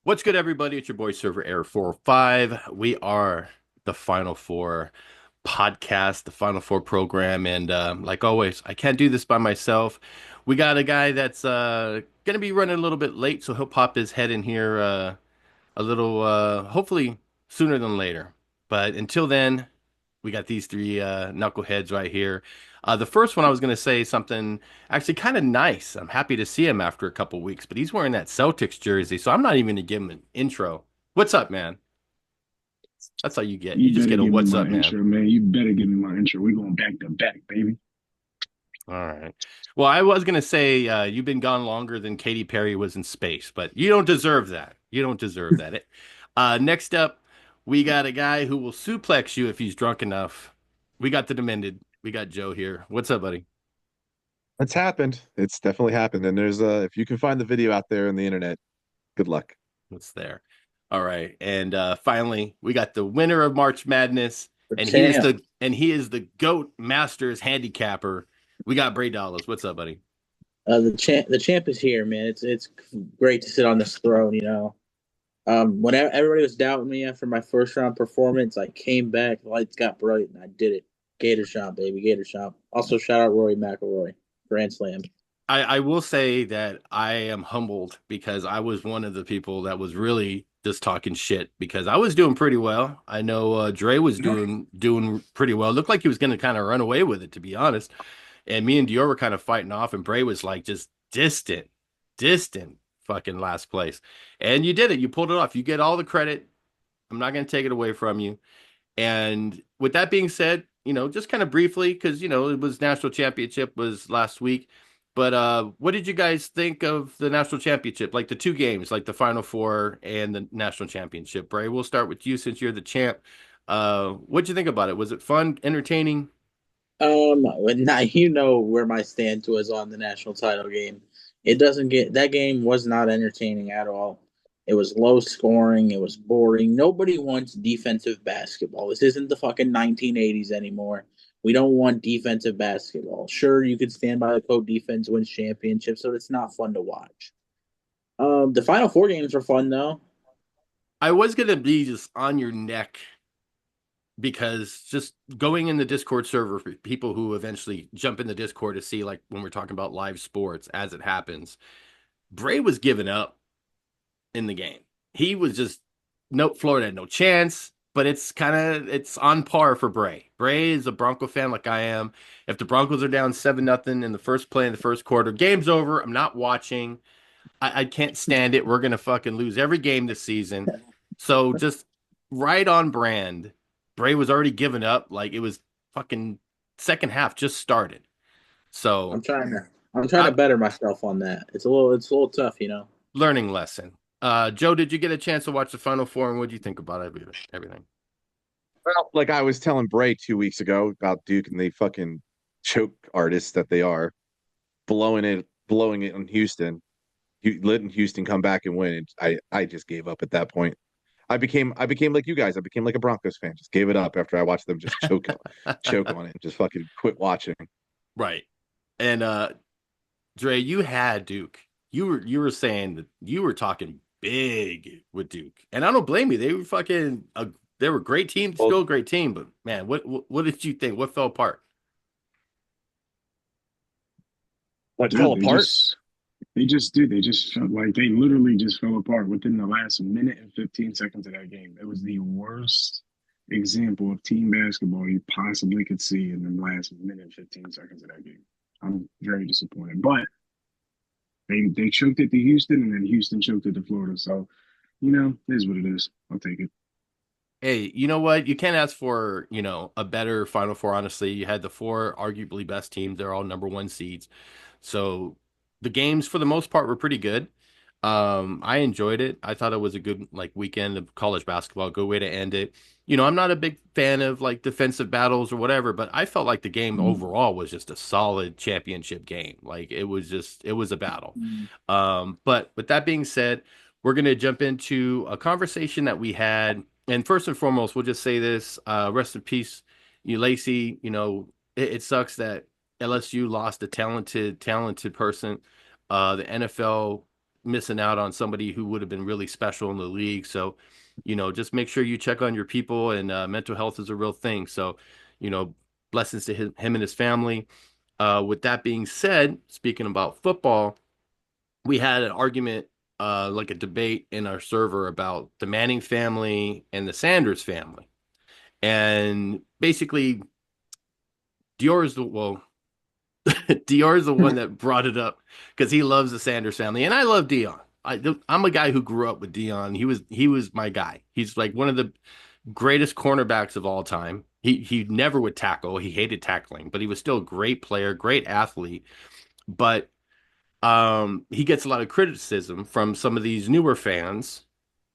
What's good, everybody? It's your boy Server Air 405. We are the Final Four podcast, the Final Four program, and like always, I can't do this by myself. We got a guy that's gonna be running a little bit late, so he'll pop his head in here a little, hopefully sooner than later. But until then, we got these three knuckleheads right here. The first one I was going to say something actually kind of nice. I'm happy to see him after a couple weeks, but he's wearing that Celtics jersey, so I'm not even going to give him an intro. What's up, man? That's all you get. You You just better get a give me what's my up, man. intro, man. You better give me my intro. We're going back to back, baby. All right. Well, I was going to say you've been gone longer than Katy Perry was in space, but you don't deserve that. You don't deserve that. Next up, we got a guy who will suplex you if he's drunk enough. We got the Demented. We got Joe here. What's up, buddy? It's happened. It's definitely happened. And there's if you can find the video out there on the internet, good luck. What's there? All right. And finally, we got the winner of March Madness, The and champ. he is the GOAT Masters handicapper. We got Bray Dollars. What's up, buddy? The champ is here, man. It's great to sit on this throne. When everybody was doubting me after my first round performance, I came back. The lights got bright, and I did it. Gator Shop, baby, Gator Shop. Also, shout out Rory McIlroy, Grand Slam. I will say that I am humbled because I was one of the people that was really just talking shit because I was doing pretty well. I know Dre was doing pretty well. Looked like he was going to kind of run away with it, to be honest. And me and Dior were kind of fighting off, and Bray was like just distant, fucking last place. And you did it. You pulled it off. You get all the credit. I'm not going to take it away from you. And with that being said, just kind of briefly, because it was national championship was last week. But what did you guys think of the national championship? Like the two games, like the Final Four and the national championship. Bray, we'll start with you since you're the champ. What'd you think about it? Was it fun, entertaining? Now you know where my stance was on the national title game. It doesn't get that game was not entertaining at all. It was low scoring. It was boring. Nobody wants defensive basketball. This isn't the fucking 1980s anymore. We don't want defensive basketball. Sure, you could stand by the code defense wins championships, so it's not fun to watch. The final four games were fun though. I was gonna be just on your neck because just going in the Discord server for people who eventually jump in the Discord to see like when we're talking about live sports as it happens, Bray was giving up in the game. He was just no Florida had no chance, but it's on par for Bray. Bray is a Bronco fan like I am. If the Broncos are down 7-0 in the first play in the first quarter, game's over. I'm not watching. I can't stand it. We're gonna fucking lose every game this season. So just right on brand. Bray was already given up. Like it was fucking second half just started. So I'm trying to I'm trying to I'm better myself on that. It's a little tough. learning lesson. Joe, did you get a chance to watch the Final Four and what do you think about everything? Well, like I was telling Bray 2 weeks ago about Duke and the fucking choke artists that they are, blowing it on Houston. Letting Houston come back and win. I just gave up at that point. I became like you guys. I became like a Broncos fan. Just gave it up after I watched them just choke on it. Just fucking quit watching. Right. And Dre, you had Duke. You were saying that you were talking big with Duke. And I don't blame you. They were fucking they were a great team, Well, still a great team, but man, what did you think? What fell apart? what fell Dude, they apart? just they just did. They just felt like they literally just fell apart within the last minute and 15 seconds of that game. It was the worst example of team basketball you possibly could see in the last minute and 15 seconds of that game. I'm very disappointed. But they choked it to Houston and then Houston choked it to Florida. So, it is what it is. I'll take it. Hey, you know what? You can't ask for, a better Final Four, honestly. You had the four arguably best teams. They're all number one seeds. So the games for the most part were pretty good. I enjoyed it. I thought it was a good like weekend of college basketball, good way to end it. I'm not a big fan of like defensive battles or whatever, but I felt like the game overall was just a solid championship game. Like it was a battle. But with that being said, we're going to jump into a conversation that we had. And first and foremost, we'll just say this, rest in peace, you Lacey. It sucks that LSU lost a talented person. The NFL, missing out on somebody who would have been really special in the league. So, just make sure you check on your people, and mental health is a real thing. So, blessings to him and his family. With that being said, speaking about football, we had an argument, like a debate in our server about the Manning family and the Sanders family. And basically, Dior is the well, Dior is the one that brought it up because he loves the Sanders family, and I love Dion. I'm a guy who grew up with Dion. He was my guy. He's like one of the greatest cornerbacks of all time. He never would tackle. He hated tackling, but he was still a great player, great athlete. But he gets a lot of criticism from some of these newer fans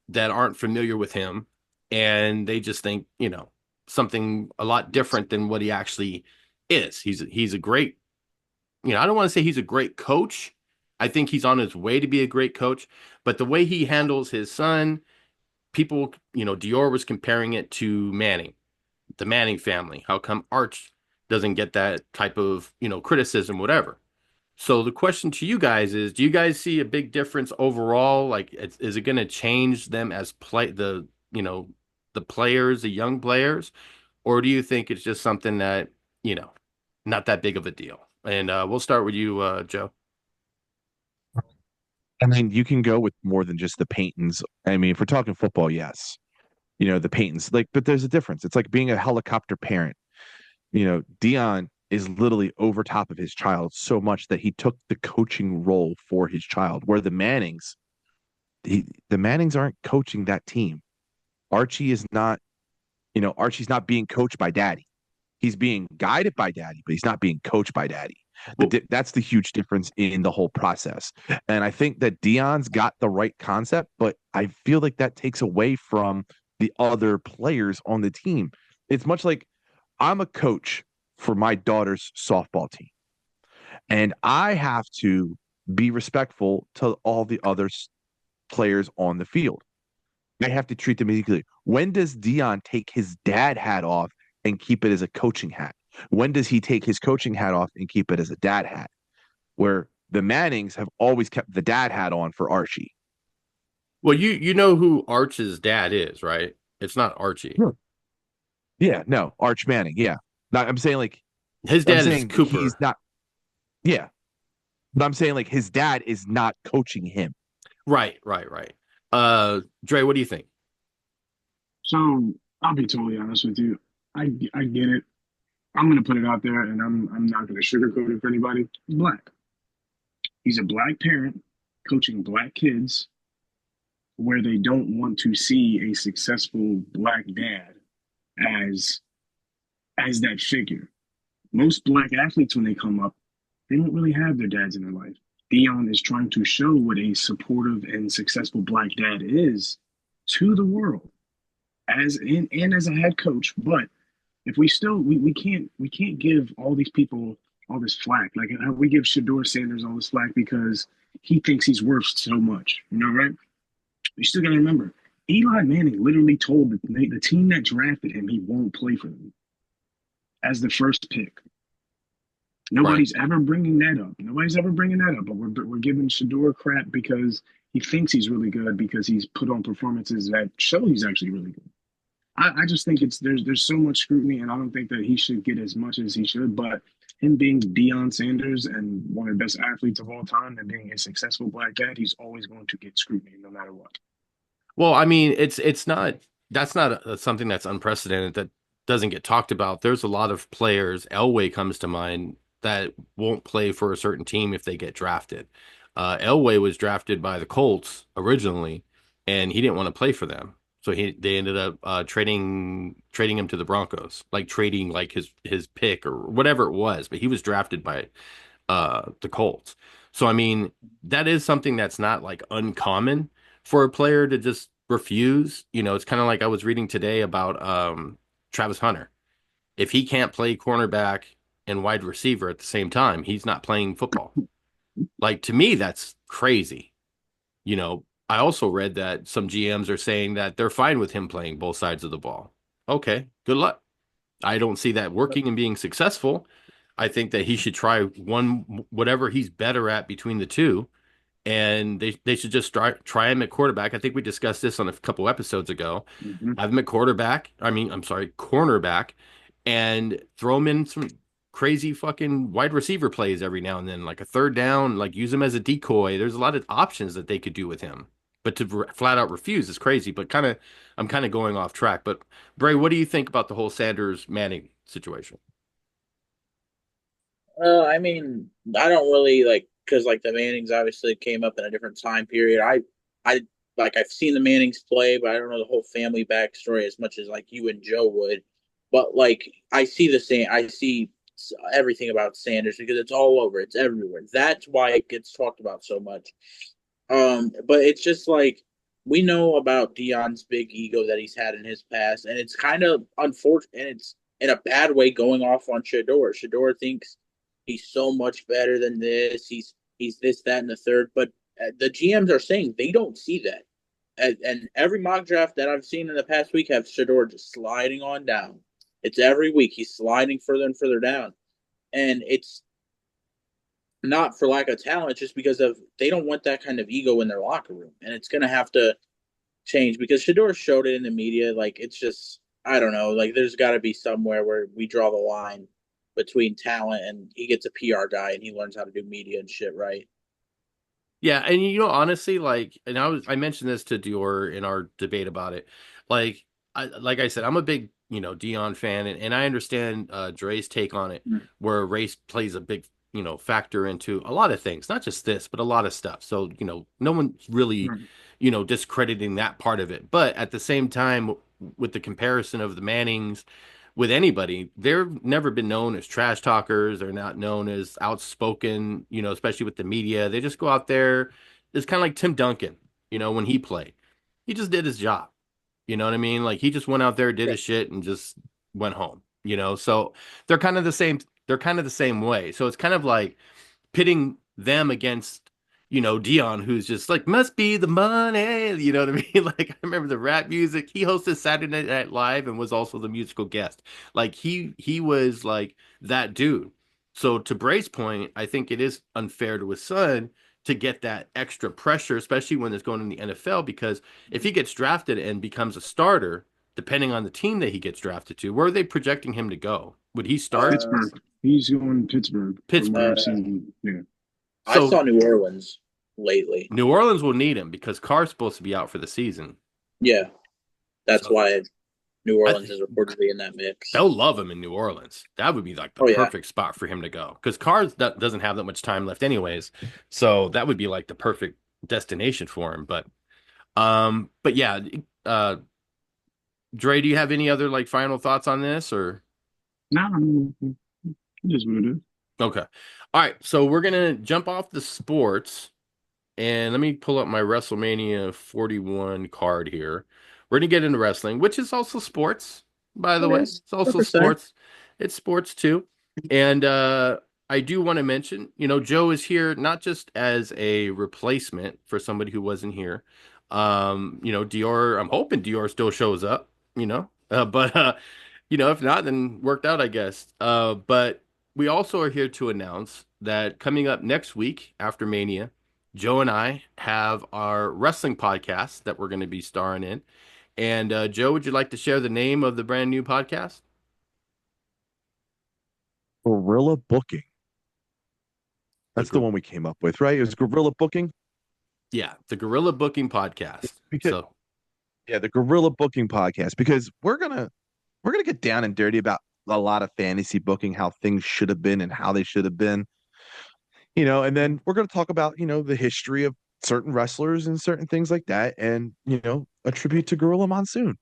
that aren't familiar with him, and they just think, something a lot different than what he actually is. He's a great, I don't want to say he's a great coach. I think he's on his way to be a great coach, but the way he handles his son, people, Dior was comparing it to Manning, the Manning family. How come Arch doesn't get that type of, criticism, whatever? So the question to you guys is, do you guys see a big difference overall? Like, is it going to change them as the players, the young players, or do you think it's just something that, you know, not that big of a deal? And we'll start with you, Joe. I mean, you can go with more than just the Paytons. I mean, if we're talking football, yes, the Paytons, like, but there's a difference. It's like being a helicopter parent. Dion is literally over top of his child so much that he took the coaching role for his child, where the Mannings aren't coaching that team. Archie is not, Archie's not being coached by daddy. He's being guided by daddy, but he's not being coached by daddy. That's the huge difference in the whole process. And I think that Dion's got the right concept, but I feel like that takes away from the other players on the team. It's much like I'm a coach for my daughter's softball team, and I have to be respectful to all the other players on the field. I have to treat them equally. When does Dion take his dad hat off and keep it as a coaching hat? When does he take his coaching hat off and keep it as a dad hat? Where the Mannings have always kept the dad hat on for Archie. Well, you know who Arch's dad is, right? It's not Archie. Sure. Yeah, no, Arch Manning. Yeah. Not, I'm saying like His I'm dad is saying he's Cooper. not. Yeah, but I'm saying like his dad is not coaching him. Right, right, right. Dre, what do you think? So I'll be totally honest with you. I get it. I'm gonna put it out there, and I'm not gonna sugarcoat it for anybody. He's black. He's a black parent coaching black kids where they don't want to see a successful black dad as as that figure. Most black athletes, when they come up, they don't really have their dads in their life. Dion is trying to show what a supportive and successful black dad is to the world and as a head coach. But if we still we can't give all these people all this flack. Like how we give Shador Sanders all this flack because he thinks he's worth so much. Right? You still gotta remember, Eli Manning literally told the team that drafted him he won't play for them as the first pick. Right. Nobody's ever bringing that up. Nobody's ever bringing that up. But we're giving Shador crap because he thinks he's really good because he's put on performances that show he's actually really good. I just think it's there's so much scrutiny, and I don't think that he should get as much as he should. But him being Deion Sanders and one of the best athletes of all time, and being a successful black dad, he's always going to get scrutiny no matter what. Well, I mean, it's not that's not something that's unprecedented that doesn't get talked about. There's a lot of players. Elway comes to mind that won't play for a certain team if they get drafted. Elway was drafted by the Colts originally, and he didn't want to play for them, so they ended up trading him to the Broncos, like trading like his pick or whatever it was. But he was drafted by the Colts. So I mean, that is something that's not like uncommon for a player to just refuse. It's kind of like I was reading today about Travis Hunter. If he can't play cornerback and wide receiver at the same time, he's not playing football. Like to me, that's crazy. I also read that some GMs are saying that they're fine with him playing both sides of the ball. Okay, good luck. I don't see that working and being successful. I think that he should try one, whatever he's better at between the two, and they should just try him at quarterback. I think we discussed this on a couple episodes ago. Hmm. Have him at quarterback. I mean, I'm sorry, cornerback, and throw him in some crazy fucking wide receiver plays every now and then, like a third down, like use him as a decoy. There's a lot of options that they could do with him. But to flat out refuse is crazy. But I'm kind of going off track. But Bray, what do you think about the whole Sanders Manning situation? I mean, I don't really like because like the Mannings obviously came up in a different time period. I like I've seen the Mannings play, but I don't know the whole family backstory as much as like you and Joe would. But like I see the same, I see everything about Sanders because it's all over, it's everywhere. That's why it gets talked about so much. But it's just like we know about Dion's big ego that he's had in his past, and it's kind of unfortunate, and it's in a bad way going off on Shador. Shador thinks he's so much better than this. He's this, that, and the third. But the GMs are saying they don't see that. And every mock draft that I've seen in the past week have Shador just sliding on down. It's every week he's sliding further and further down, and it's not for lack of talent, just because of they don't want that kind of ego in their locker room, and it's gonna have to change because Shador showed it in the media. Like it's just I don't know. Like there's got to be somewhere where we draw the line between talent and he gets a PR guy and he learns how to do media and shit right. Yeah, and honestly, like, and I mentioned this to Dior in our debate about it. Like, like I said, I'm a big, Dion fan, and I understand Dre's take on it, Mm. where race plays a big, factor into a lot of things, not just this, but a lot of stuff. So, no one's really, Right. discrediting that part of it. But at the same time, with the comparison of the Mannings with anybody, they've never been known as trash talkers. They're not known as outspoken, especially with the media. They just go out there. It's kind of like Tim Duncan, when he played. He just did his job. You know what I mean? Like he just went out there, did Yeah. his shit, and just went home, So they're kind of the same. They're kind of the same way. So it's kind of like pitting them against, Dion, who's just like, must be the money. You know what I mean? Like, I remember the rap music. He hosted Saturday Night Live and was also the musical guest. Like, he was like that dude. So, to Bray's point, I think it is unfair to his son to get that extra pressure, especially when it's going in the NFL, because if he gets drafted and becomes a starter, depending on the team that he gets drafted to, where are they projecting him to go? Would he start? Uh, Pittsburgh. He's going to Pittsburgh from what Pittsburgh. I've uh, seen. Yeah. I So saw New Orleans lately. New Orleans will need him because Carr's supposed to be out for the season. Yeah, that's So why New I Orleans think is reportedly in that mix. they'll love him in New Orleans. That would be like the Oh yeah, perfect spot for him to go because Carr doesn't have that much time left anyways. So that would be like the perfect destination for him. But yeah, uh, Dre, do you have any other like final thoughts on this or? No, I mean, it is what it is. Okay. All right. So we're gonna jump off the sports. And let me pull up my WrestleMania 41 card here. We're going to get into wrestling, which is also sports, by the it way. is It's also 100%. sports. It's sports too. And I do want to mention, Joe is here not just as a replacement for somebody who wasn't here. Dior, I'm hoping Dior still shows up, but if not, then worked out, I guess. But we also are here to announce that coming up next week after Mania, Joe and I have our wrestling podcast that we're going to be starring in. And Joe, would you like to share the name of the brand new podcast? Gorilla Booking. The That's the one we came up with, right? It was Gorilla Booking. Yeah, the Gorilla Booking Podcast. Because So yeah, the Gorilla Booking podcast. Because we're gonna get down and dirty about a lot of fantasy booking, how things should have been and how they should have been. And then we're gonna talk about, the history of certain wrestlers and certain things like that, and a tribute to Gorilla Monsoon.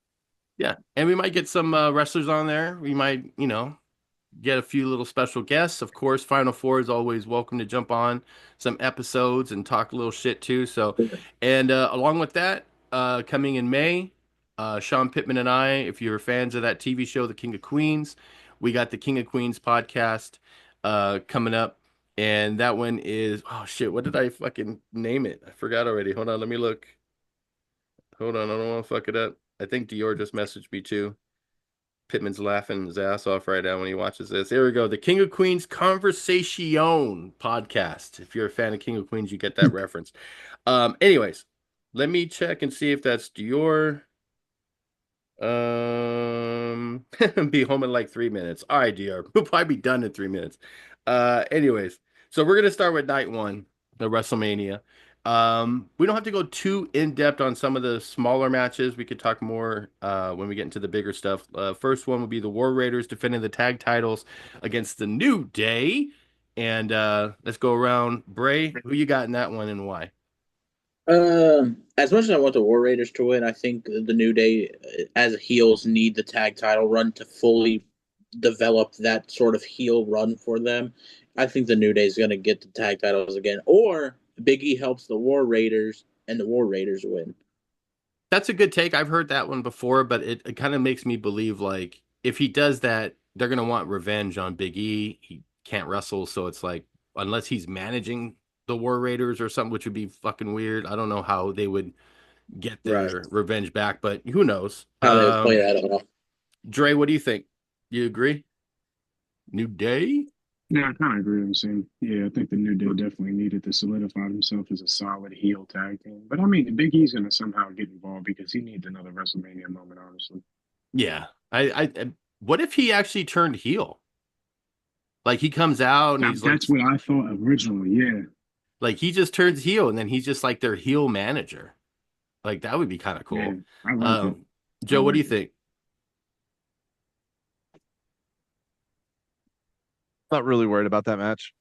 yeah, and we might get some wrestlers on there. We might, get a few little special guests. Of course, Final Four is always welcome to jump on some episodes and talk a little shit too. So, and along with that, coming in May, Sean Pittman and I, if you're fans of that TV show, The King of Queens, we got the King of Queens podcast coming up. And that one is, oh shit, what did I fucking name it? I forgot already. Hold on, let me look. Hold on, I don't want to fuck it up. I think Dior just messaged me too. Pittman's laughing his ass off right now when he watches this. Here we go. The King of Queens Conversation podcast. If you're a fan of King of Queens, you get that reference. Anyways, let me check and see if that's Dior. Be home in like 3 minutes. All right, Dior. We'll probably be done in 3 minutes. Anyways, so we're gonna start with night one, the WrestleMania. We don't have to go too in depth on some of the smaller matches. We could talk more when we get into the bigger stuff. First one will be the War Raiders defending the tag titles against the New Day. And let's go around. Bray, who you got in that one and why? As much as I want the War Raiders to win, I think the New Day, as heels, need the tag title run to fully develop that sort of heel run for them. I think the New Day is going to get the tag titles again, or Big E helps the War Raiders and the War Raiders win. That's a good take. I've heard that one before, but it kind of makes me believe like if he does that, they're gonna want revenge on Big E. He can't wrestle, so it's like unless he's managing the War Raiders or something, which would be fucking weird. I don't know how they would get Right. their revenge back, but who knows? How they would play that off. Dre, what do you think? You agree? New Day? Yeah, I kind of agree with him saying, yeah, I think the New Day definitely needed to solidify himself as a solid heel tag team. But I mean, Big E's going to somehow get involved because he needs another WrestleMania moment, honestly. Yeah. What if he actually turned heel? Like he comes out and That's what I thought originally, yeah. like he just turns heel and then he's just like their heel manager. Like that would be kind of cool. Yeah, I like it. Joe, what do you think? Not really worried about that match.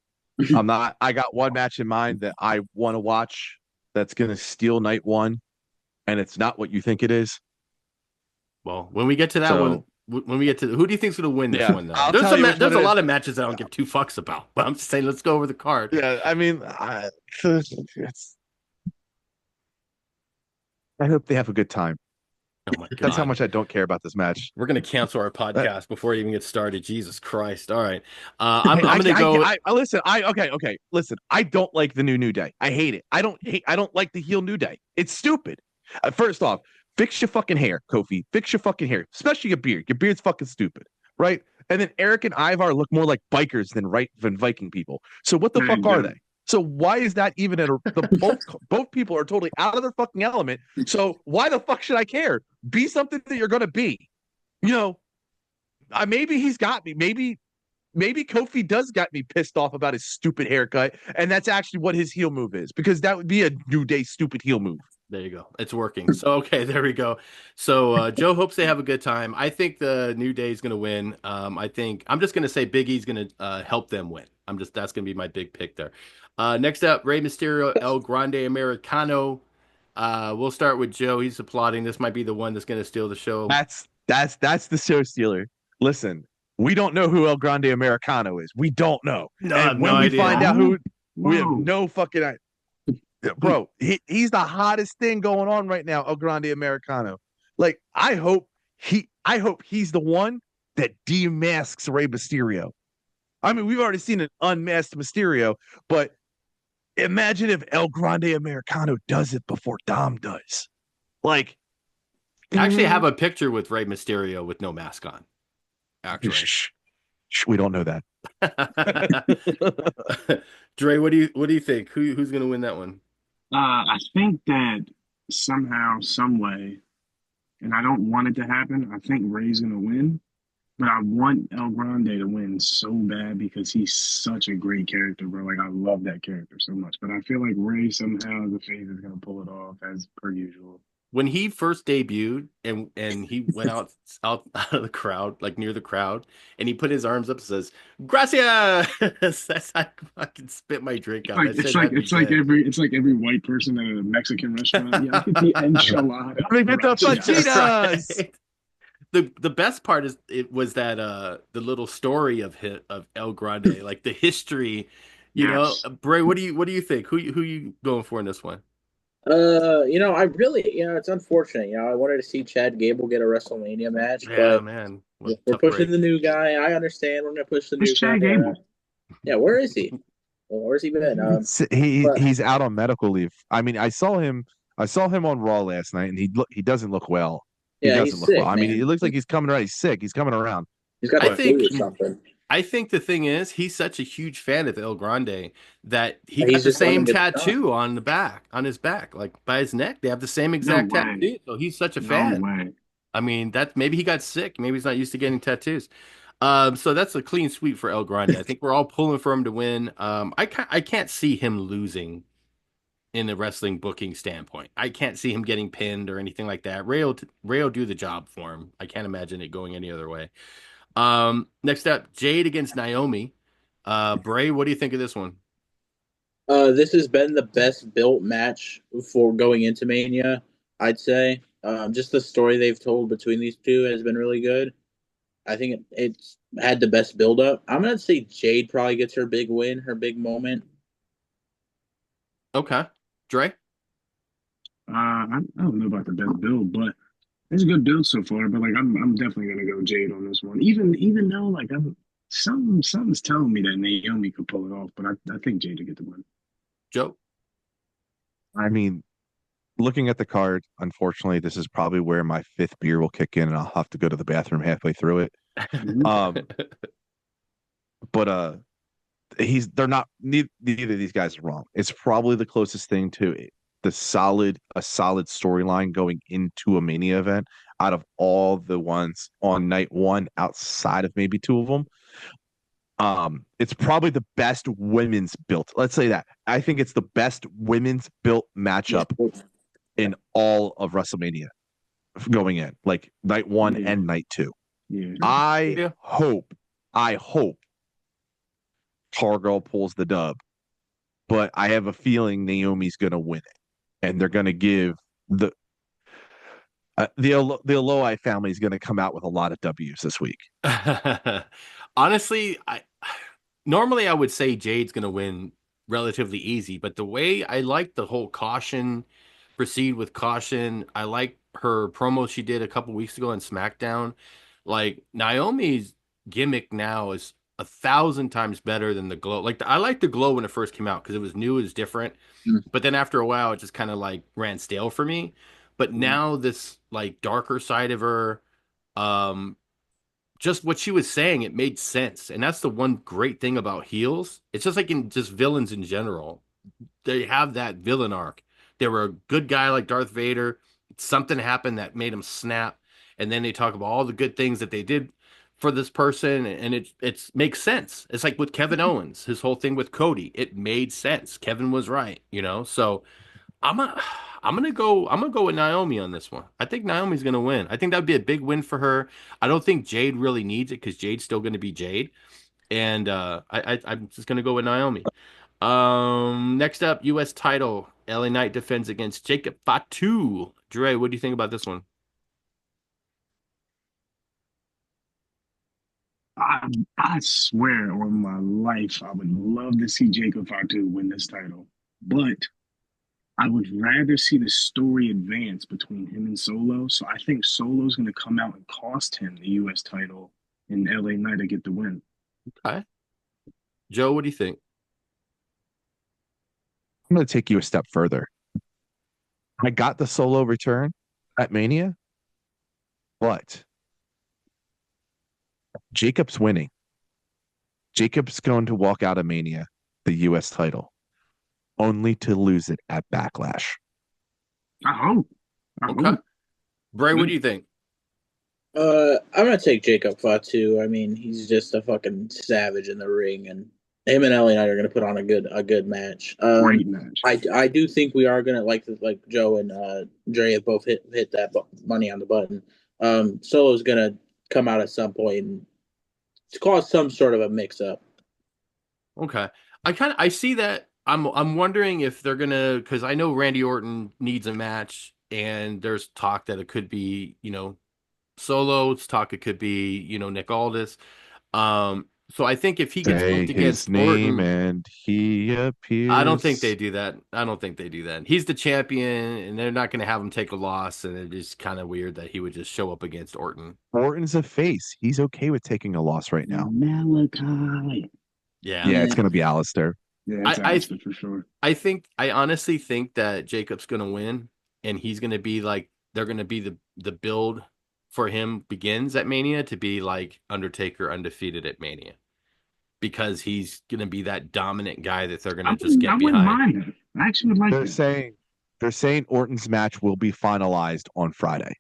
I'm not. I got one match in mind that I want to watch that's going to steal night one, and it's not what you think it is. Well, when we get to that one, when we get to who do you think's going to win this one? Though there's a lot of matches I don't give two fucks about, but I'm just saying let's go over the card. Yeah, I mean, I hope they have a good time. Oh my God. That's how much I don't care about this match. We're gonna cancel our podcast before it even gets started. Jesus Christ! All right, I'm gonna go. Listen. Okay. Listen, I don't like the New Day. I hate it. I don't like the heel New Day. It's stupid. First off, fix your fucking hair, Kofi. Fix your fucking hair, especially your beard. Your beard's fucking stupid, right? And then Eric and Ivar look more like bikers than Viking people. So what the fuck are they? So why is that even both people are totally out of their fucking element. So why the fuck should I care? Be something that you're gonna be. You know, maybe he's got me. Maybe Kofi does got me pissed off about his stupid haircut, and that's actually what his heel move is, because that would be a New Day stupid heel move. There you go. It's working. So, okay, there we go. So, Joe hopes they have a good time. I think the New Day is going to win. I think I'm just going to say Big E's going to help them win. That's going to be my big pick there. Next up, Rey Mysterio, El Grande Americano. We'll start with Joe. He's applauding. This might be the one that's going to steal the show. That's the show stealer. Listen, we don't know who El Grande Americano is. We don't know. No, and when no we idea. find out who, we have no fucking idea. Bro, he's the hottest thing going on right now, El Grande Americano. Like, I hope he's the one that demasks Rey Mysterio. I mean, we've already seen an unmasked Mysterio, but imagine if El Grande Americano does it before Dom does. Like, I actually have a picture with Rey Mysterio with no mask on. Actually, we don't know that. Dre, what do you think? Who's going to win that one? I think that somehow, some way, and I don't want it to happen. I think Ray's gonna win, but I want El Grande to win so bad because he's such a great character, bro. Like I love that character so much. But I feel like Ray somehow the face is gonna pull it off as per usual. When he first debuted and he went out of the crowd, like near the crowd, and he put his arms up and says, "Gracias." That's I fucking spit my drink out. It's like every white person at a Mexican restaurant. Yeah, get the enchilada. Get the fajitas. The best part was that the little story of El Grande, like the history. You know, Bray, what do you think? Who you going for in this one? I really, it's unfortunate. I wanted to see Chad Gable get a WrestleMania match, but man, we're pushing the new guy. I understand. We're gonna push the new guy. Chad Gable? Yeah, where is he? Well, where's he been? He's out on medical leave. I mean, I saw him on Raw last night, and he doesn't look well. He Yeah, doesn't he's look well. sick, I mean, it man. looks like he's coming around. He's sick. He's coming around. He's got I the But flu think or something. I think the thing is he's such a huge fan of El Grande that he got He's the just letting same him get it done. tattoo on his back, like by his neck. They have the same No exact way. tattoo. So he's such a No fan. way. I mean, that maybe he got sick. Maybe he's not used to getting tattoos. So that's a clean sweep for El Grande. I think we're all pulling for him to win. I can't see him losing in the wrestling booking standpoint. I can't see him getting pinned or anything like that. Ray will do the job for him. I can't imagine it going any other way. Next up, Jade against Naomi. Bray, what do you think of this one? This has been the best built match for going into Mania, I'd say. Just the story they've told between these two has been really good. I think it's had the best build up. I'm gonna say Jade probably gets her big win, her big moment. Okay. Dre? I don't know about the best build, but it's a good build so far. But like, I'm definitely gonna go Jade on this one. Even though like something's telling me that Naomi could pull it off, but I think Jade will get the win. Joe? I mean, looking at the card, unfortunately, this is probably where my fifth beer will kick in, and I'll have to go to the bathroom halfway through it. Mhm. But they're not neither of these guys are wrong. It's probably the closest thing to a solid storyline going into a Mania event out of all the ones on night one, outside of maybe two of them. It's probably the best women's built. Let's say that. I think it's the best women's built matchup in all of WrestleMania going in, like night one Yeah, and night two. yeah. I Yeah. hope Targirl pulls the dub, but I have a feeling Naomi's going to win it, and they're going to give the Aloi family is going to come out with a lot of W's this week. Honestly, normally I would say Jade's going to win relatively easy, but the way I like the whole caution, proceed with caution. I like her promo she did a couple weeks ago on SmackDown. Like Naomi's gimmick now is 1,000 times better than the glow. Like I liked the glow when it first came out because it was new, it was different. Mm. But then after a while, it just kind of like ran stale for me. But now this like darker side of her, um, just what she was saying, it made sense. And that's the one great thing about heels. It's just like in just villains in general. They have that villain arc. They were a good guy like Darth Vader. Something happened that made him snap. And then they talk about all the good things that they did for this person. And it makes sense. It's like with Kevin Owens, his whole thing with Cody. It made sense. Kevin was right, you know? So I'm a, I'm gonna go with Naomi on this one. I think Naomi's gonna win. I think that would be a big win for her. I don't think Jade really needs it because Jade's still gonna be Jade, and I'm just gonna go with Naomi. Next up, U.S. title. LA Knight defends against Jacob Fatu. Dre, what do you think about this one? I swear on my life, I would love to see Jacob Fatu win this title, but I would rather see the story advance between him and Solo. So I think Solo's going to come out and cost him the U.S. title, and LA Knight to get the win. Okay, Joe, what do you think? I'm going to take you a step further. I got the Solo return at Mania, but Jacob's winning. Jacob's going to walk out of Mania, the U.S. title, only to lose it at Backlash. I hope. I Okay, hope. Bray, what do you think? I'm gonna take Jacob Fatu. I mean, he's just a fucking savage in the ring, and him and LA Knight are gonna put on a good match. Great match. I do think we are gonna like Joe and Dre have both hit that money on the button. Solo's gonna come out at some point and cause some sort of a mix up. Okay. I see that. I'm wondering if they're gonna because I know Randy Orton needs a match and there's talk that it could be, Solo, it's talk it could be, Nick Aldis. So I think if he gets Say booked his against name Orton, and he I don't think they appears. do that. I don't think they do that. He's the champion and they're not gonna have him take a loss, and it's just kind of weird that he would just show up against Orton. Orton's a face. He's okay with taking a loss right now. Malachi. Yeah. Yeah, Yeah. it's going to be Alistair. Yeah, it's I Alistair for sure. I honestly think that Jacob's gonna win, and he's gonna be like they're gonna be the build for him begins at Mania to be like Undertaker undefeated at Mania because he's gonna be that dominant guy that they're gonna just I get wouldn't behind. mind that. I actually would like They're that. saying they're saying Orton's match will be finalized on Friday.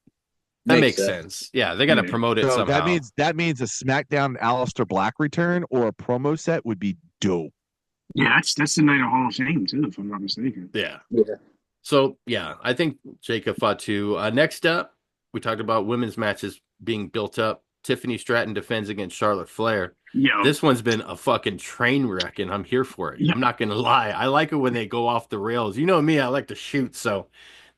That Makes makes sense. sense. Yeah, they got to Yeah. promote it So that somehow. means a SmackDown Aleister Black return or a promo set would be dope. Yeah, that's the night of Hall of Fame too, if I'm not mistaken. Yeah. Yeah. So yeah, I think Jacob fought too. Next up, we talked about women's matches being built up. Tiffany Stratton defends against Charlotte Flair. Yo, This one's been a fucking train wreck, and I'm here for it. yo, I'm not gonna lie. I like it when they go off the rails. You know me, I like to shoot, so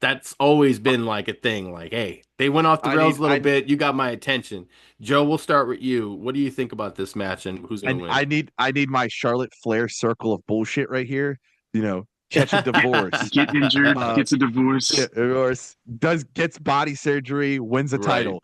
that's always been like a thing. Like, hey, they went off the I rails need a little bit. You got my attention. Joe, we'll start with you. What do you think about this match and who's gonna win? I need my Charlotte Flair circle of bullshit right here. You know, catch a get divorce, get injured, uh, gets a divorce. or gets body surgery, wins a Right. title.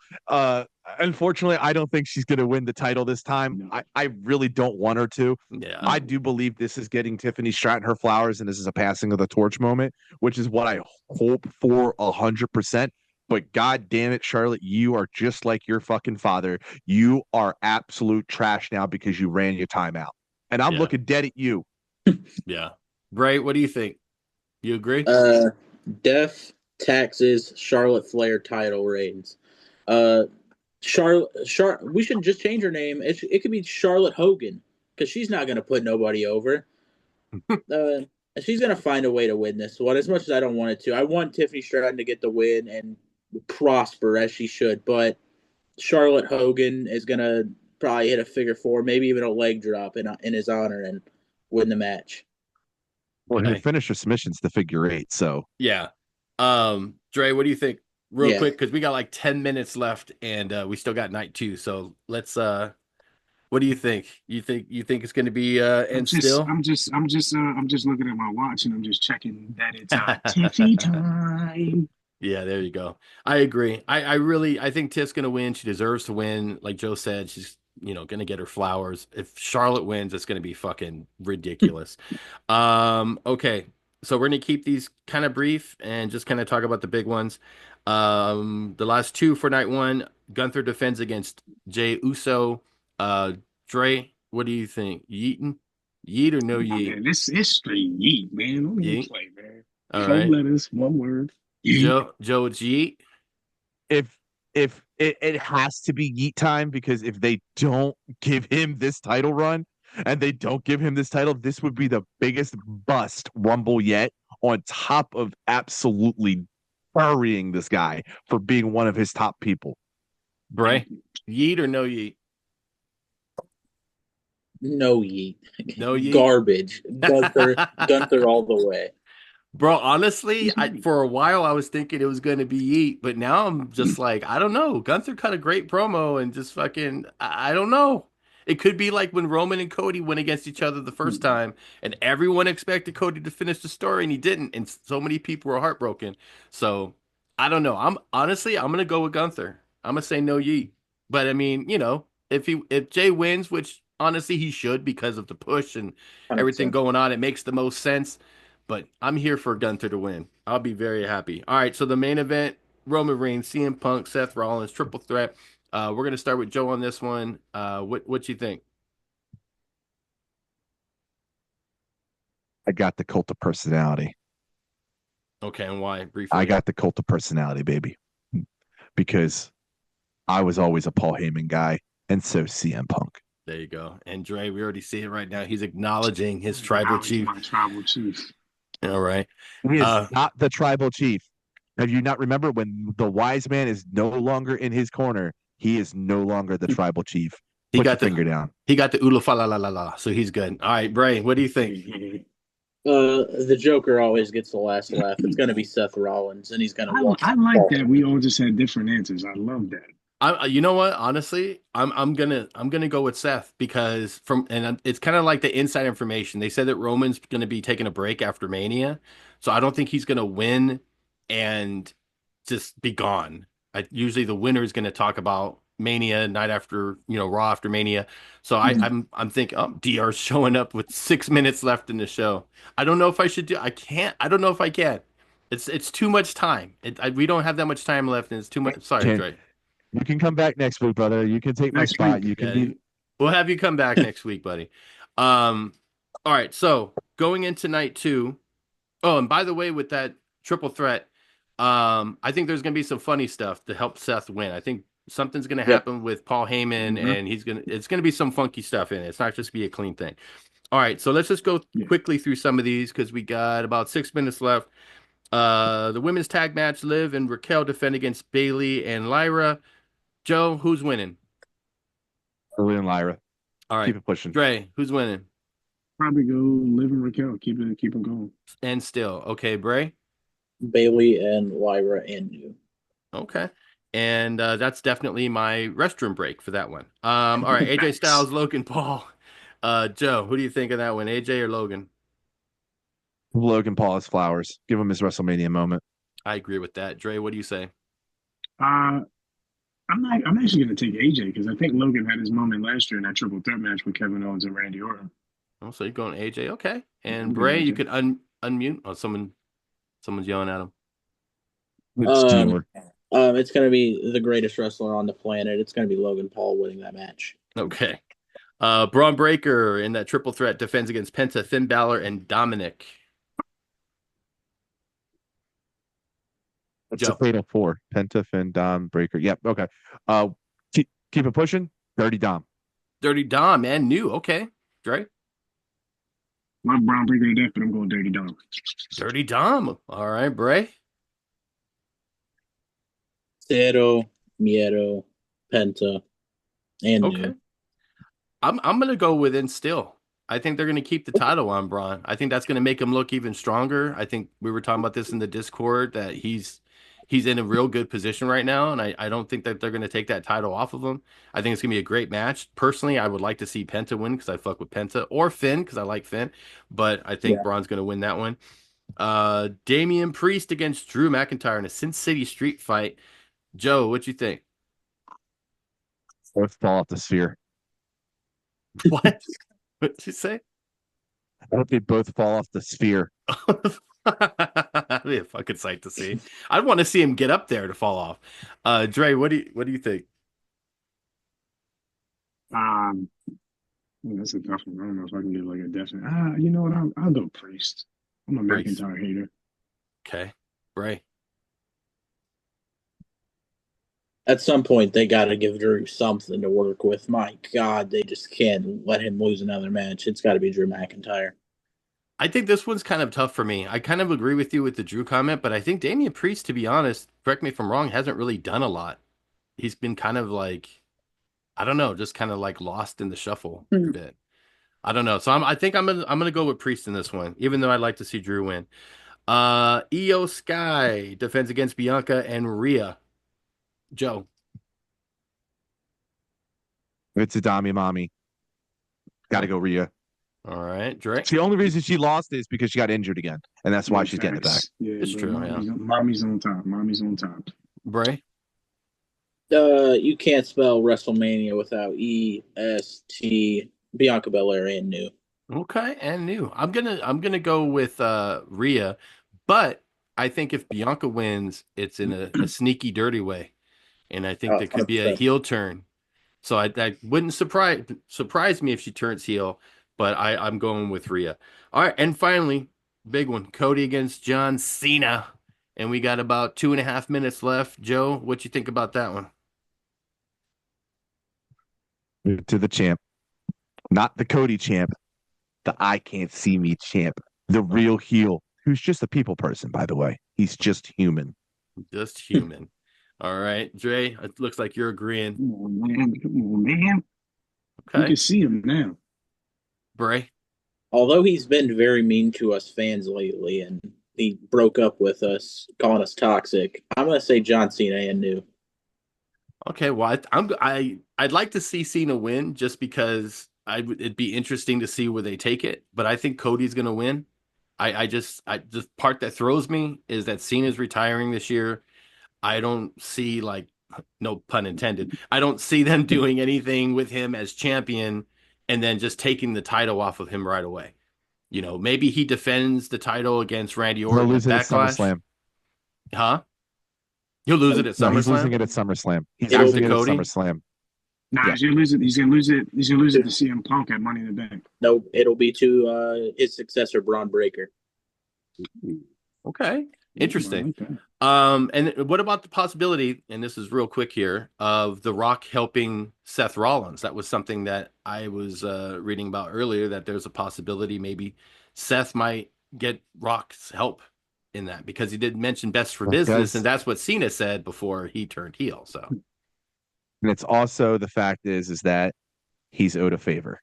Unfortunately, I don't think she's going to win the title this time. No. I really don't want her to. Yeah. I do believe this is getting Tiffany Stratton her flowers, and this is a passing of the torch moment, which is what I hope for 100%. But god damn it, Charlotte, you are just like your fucking father. You are absolute trash now because you ran your time out. And I'm Yeah. looking dead at you. Yeah. Bray, what do you think? You agree? Death, taxes, Charlotte Flair title reigns. Charlotte, we should just change her name. It could be Charlotte Hogan because she's not going to put nobody over. She's going to find a way to win this one. As much as I don't want it to, I want Tiffany Stratton to get the win and prosper as she should. But Charlotte Hogan is going to probably hit a figure four, maybe even a leg drop in his honor and win the match. Well, her Okay. finisher submission's the figure eight, so Yeah. Dre, what do you think? Real Yeah. quick, because we got like 10 minutes left and we still got night two. So let's what do you think? You think it's gonna be I'm end just, still? I'm just looking at my watch and I'm just checking that it's Tiffy time. Yeah, there you go. I agree. I really I think Tiff's gonna win. She deserves to win. Like Joe said, she's gonna get her flowers. If Charlotte wins, it's gonna be fucking ridiculous. Okay. So we're gonna keep these kind of brief and just kind of talk about the big ones. The last two for night one, Gunther defends against Jay Uso. Uh Dre, what do you think? Yeetin? Yeet or no Come on, yeet? man. This is straight yeet, man. Don't even Yeet. play, man. All Four right. letters, one word. Yeet. Joe, it's yeet. if it has to be Yeet time, because if they don't give him this title run and they don't give him this title, this would be the biggest bust Rumble yet, on top of absolutely burying this guy for being one of his top people. Bray, yeet or no yeet? No yeet. No yeet. Garbage. Gunther all the way. Bro, honestly, for a while I was thinking it was going to be yeet, but now I'm just like, I don't know. Gunther cut a great promo and just fucking, I don't know. It could be like when Roman and Cody went against each other the first time, and everyone expected Cody to finish the story, and he didn't, and so many people were heartbroken. So I don't know. I'm gonna go with Gunther. I'm gonna say no yeet. But I mean, if Jay wins, which honestly he should because of the push and everything 100%. going on, it makes the most sense. But I'm here for Gunther to win. I'll be very happy. All right, so the main event: Roman Reigns, CM Punk, Seth Rollins, triple threat. We're gonna start with Joe on this one. What you think? I got the cult of personality. Okay, and why? Briefly. I got the cult of personality, baby, because I was always a Paul Heyman guy, and so CM Punk. There you go. And Dre, we already see it right now. He's acknowledging his Now tribal he's chief. my tribal chief. All right. He is Uh, not the tribal chief. Have you not remember when the wise man is no longer in his corner? He is no longer the tribal chief. he Put your got the finger down. he got the ula fa la la la la. So he's good. All right, Bray, what do you think? The Joker always gets the last laugh. It's going to be Seth Rollins, and he's going to walk. I like that we all just had different answers. I love that. You know what? Honestly, I'm gonna go with Seth because it's kind of like the inside information. They said that Roman's gonna be taking a break after Mania, so I don't think he's gonna win and just be gone. Usually the winner is gonna talk about Mania night after, Raw after Mania. So I'm thinking, oh, DR's showing up with 6 minutes left in the show. I don't know if I should do. I can't. I don't know if I can. It's too much time. We don't have that much time left, and it's too much. Sorry, Can Dre. You can come back next week, brother. You can take my Next spot. week. You can Yeah, be. we'll have you come back next week, buddy. All right. So going into night two. Oh, and by the way, with that triple threat, I think there's gonna be some funny stuff to help Seth win. I think something's gonna Yep. happen with Paul Heyman, Mhm. and it's gonna be some funky stuff in it. It's not just be a clean thing. All right, so let's just go Yeah. quickly through some of these because we got about 6 minutes left. The women's tag match, Liv and Raquel defend against Bailey and Lyra. Joe, who's winning? Early and Lyra. All right, Keep it pushing. Dre, who's winning? Probably go live in Raquel. Keep it going. And still, okay, Bray. Bailey and Lyra and you. Okay. And that's definitely my restroom break for that one. All right, AJ Facts. Styles, Logan Paul. Joe, who do you think of that one? AJ or Logan? Logan Paul has flowers. Give him his WrestleMania moment. I agree with that. Dre, what do you say? Uh, I'm actually going to take AJ because I think Logan had his moment last year in that triple threat match with Kevin Owens and Randy Orton. Oh, so you're going AJ, okay. Yeah, And I'm going Bray, you AJ. could unmute. Oh, someone's yelling at him. It's Steeler. It's going to be the greatest wrestler on the planet. It's going to be Logan Paul winning that match. Okay. Braun Breaker in that triple threat defends against Penta, Finn Balor, and Dominic. It's Joe. a fatal four. Penta, Finn, Dom, Breaker. Yep. Okay. Keep it pushing. Dirty Dom. Dirty Dom, man. New. Okay. Dre. Love Brown Breaker to death, but I'm going Dirty Dom. Dirty Dom. All right, Bray. Cero, Miedo, Penta, and Okay. New. I'm gonna go with in still. I think they're gonna keep the title on Braun. I think that's gonna make him look even stronger. I think we were talking about this in the Discord that he's in a real good position right now, and I don't think that they're gonna take that title off of him. I think it's gonna be a great match. Personally, I would like to see Penta win because I fuck with Penta or Finn because I like Finn, but I think Yeah. Braun's gonna win that one. Damian Priest against Drew McIntyre in a Sin City Street fight. Joe, what you think? Both fall off the sphere. What? What did you say? I hope they both fall off the sphere. That'd be a fucking sight to see. I'd want to see him get up there to fall off. Dre, what do you think? Um, that's a tough one. I don't know if I can give like a definite. You know what? I'll go Priest. I'm a Priest. McIntyre hater. Okay. Bray. At some point, they got to give Drew something to work with. My God, they just can't let him lose another match. It's got to be Drew McIntyre. I think this one's kind of tough for me. I kind of agree with you with the Drew comment, but I think Damian Priest, to be honest, correct me if I'm wrong, hasn't really done a lot. He's been kind of like, I don't know, just kind of like lost in the shuffle a bit. I don't know. So I think I'm gonna go with Priest in this one, even though I'd like to see Drew win. Io Sky defends against Bianca and Rhea. Joe. It's a Dami Mommy. Got to go Rhea. All right, Dre. The only reason she lost is because she got injured again, and that's why she's getting it back. Facts. Yeah, It's but true, yeah. Mommy's on top. Mommy's on top. Bray. You can't spell WrestleMania without EST, Bianca Belair, and New. Okay, and new. I'm gonna go with Rhea, but I think if Bianca wins, it's in a sneaky, dirty way, and I think there could be a 100%. heel turn. So I wouldn't surprise me if she turns heel, but I'm going with Rhea. All right, and finally, big one: Cody against John Cena, and we got about 2.5 minutes left. Joe, what you think about that one? To the champ, not the Cody champ, the I can't see me champ, the real heel, who's just a people person, by the way. He's just human. Just human. All right, Dre. It looks like you're agreeing. Come on, man. Come on, man. You Okay, can see him now. Bray. Although he's been very mean to us fans lately, and he broke up with us, calling us toxic, I'm going to say John Cena and New. Okay, well, I'd like to see Cena win just because it'd be interesting to see where they take it. But I think Cody's gonna win. I the part that throws me is that Cena's retiring this year. I don't see like no pun intended. I don't see them doing anything with him as champion and then just taking the title off of him right away. You know, maybe he defends the title against Randy He'll Orton at lose it at Backlash. SummerSlam. Huh? He'll lose it at No, he's losing SummerSlam. it at SummerSlam. He's It'll losing be it at Cody? SummerSlam. Nah, Yeah. he's gonna lose it. He's gonna lose it. He's gonna lose it to CM Punk at Money in the Bank. No, it'll be to his successor, Braun Breaker. Okay, interesting. Okay. And what about the possibility, and this is real quick here, of The Rock helping Seth Rollins? That was something that I was reading about earlier, that there's a possibility maybe Seth might get Rock's help in that, because he did mention best for business, and that's what Cena said before he turned heel. So, And it's also the fact is that he's owed a favor.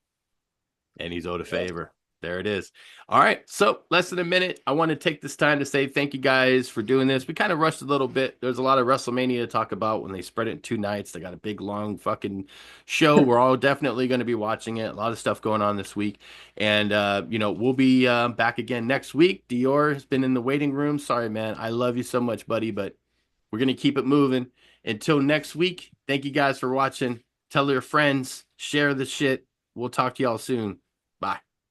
and he's owed a favor. There it is. All right. So less than a minute. I want to take this time to say thank you guys for doing this. We kind of rushed a little bit. There's a lot of WrestleMania to talk about when they spread it in 2 nights. They got a big, long fucking show. We're all definitely going to be watching it. A lot of stuff going on this week. And, we'll be back again next week. Dior has been in the waiting room. Sorry, man. I love you so much, buddy, but we're going to keep it moving. Until next week, thank you guys for watching. Tell your friends. Share the shit. We'll talk to y'all soon.